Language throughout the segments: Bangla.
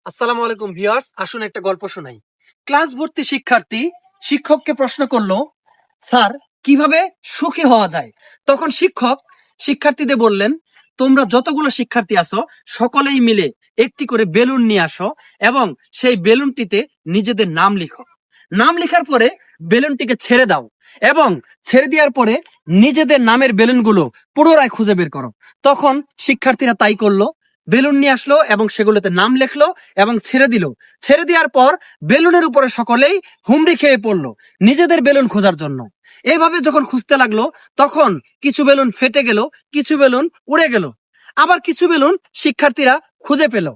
আসসালামু আলাইকুম ভিউয়ার্স, আসুন একটা গল্প শোনাই। ক্লাস ভর্তি শিক্ষার্থী শিক্ষককে প্রশ্ন করলো, স্যার, কিভাবে সুখী হওয়া যায়? তখন শিক্ষক শিক্ষার্থীদের বললেন, তোমরা যতগুলো শিক্ষার্থী আছো সকলেই মিলে একটি করে বেলুন নিয়ে আসো এবং সেই বেলুনটিতে নিজেদের নাম লিখো। নাম লেখার পরে বেলুনটিকে ছেড়ে দাও এবং ছেড়ে দেওয়ার পরে নিজেদের নামের বেলুনগুলো পুনরায় খুঁজে বের করো। তখন শিক্ষার্থীরা তাই করলো, বেলুন নিয়ে আসলো এবং সেগুলোতে নাম লিখলো এবং ছেড়ে দিল। ছেড়ে দেওয়ার পর বেলুনের উপরে সকলেই হুমড়ি খেয়ে পড়লো নিজেদের বেলুন খোঁজার জন্য। এইভাবে যখন খুঁজতে লাগলো তখন কিছু বেলুন ফেটে গেল, কিছু বেলুন উড়ে গেল, আবার কিছু বেলুন শিক্ষার্থীরা খুঁজে পেল।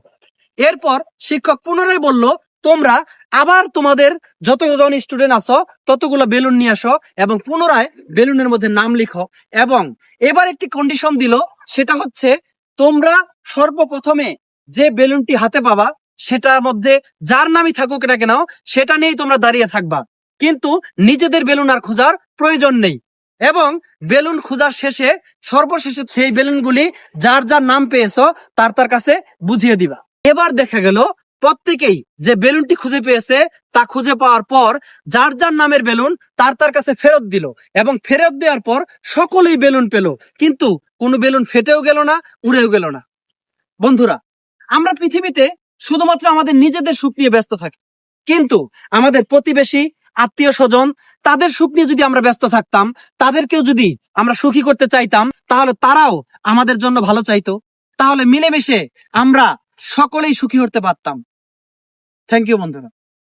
এরপর শিক্ষক পুনরায় বলল, তোমরা আবার তোমাদের যতজন স্টুডেন্ট আছো ততগুলো বেলুন নিয়ে আসো এবং পুনরায় বেলুনের মধ্যে নাম লিখো। এবং এবার একটি কন্ডিশন দিল, সেটা হচ্ছে তোমরা সর্বপ্রথমে যে বেলুনটি হাতে পাবা সেটার মধ্যে যার নামই থাকুক না কেন সেটা নিয়েই তোমরা দাঁড়িয়ে থাকবা, কিন্তু নিজেদের বেলুন আর খোঁজার প্রয়োজন নেই। এবং বেলুন খোঁজার শেষে সর্বশেষে সেই বেলুনগুলি যার যার নাম পেয়েছো তার তার কাছে বুঝিয়ে দিবা। এবার দেখা গেল প্রত্যেকেই যে বেলুনটি খুঁজে পেয়েছে তা খুঁজে পাওয়ার পর যার যার নামের বেলুন তার তার কাছে ফেরত দিল এবং ফেরত দেওয়ার পর সকলেই বেলুন পেল, কিন্তু কোনো বেলুন ফেটেও গেল না, উড়েও গেল না। বন্ধুরা, আমরা পৃথিবীতে শুধুমাত্র আমাদের নিজেদের সুখ নিয়ে ব্যস্ত থাকি, কিন্তু আমাদের প্রতিবেশী, আত্মীয় স্বজন, তাদের সুখ নিয়ে যদি আমরা ব্যস্ত থাকতাম, তাদেরকেও যদি আমরা সুখী করতে চাইতাম, তাহলে তারাও আমাদের জন্য ভালো চাইতো। তাহলে মিলেমিশে আমরা সকলেই সুখী হতে পারতাম। থ্যাংক ইউ বন্ধুরা।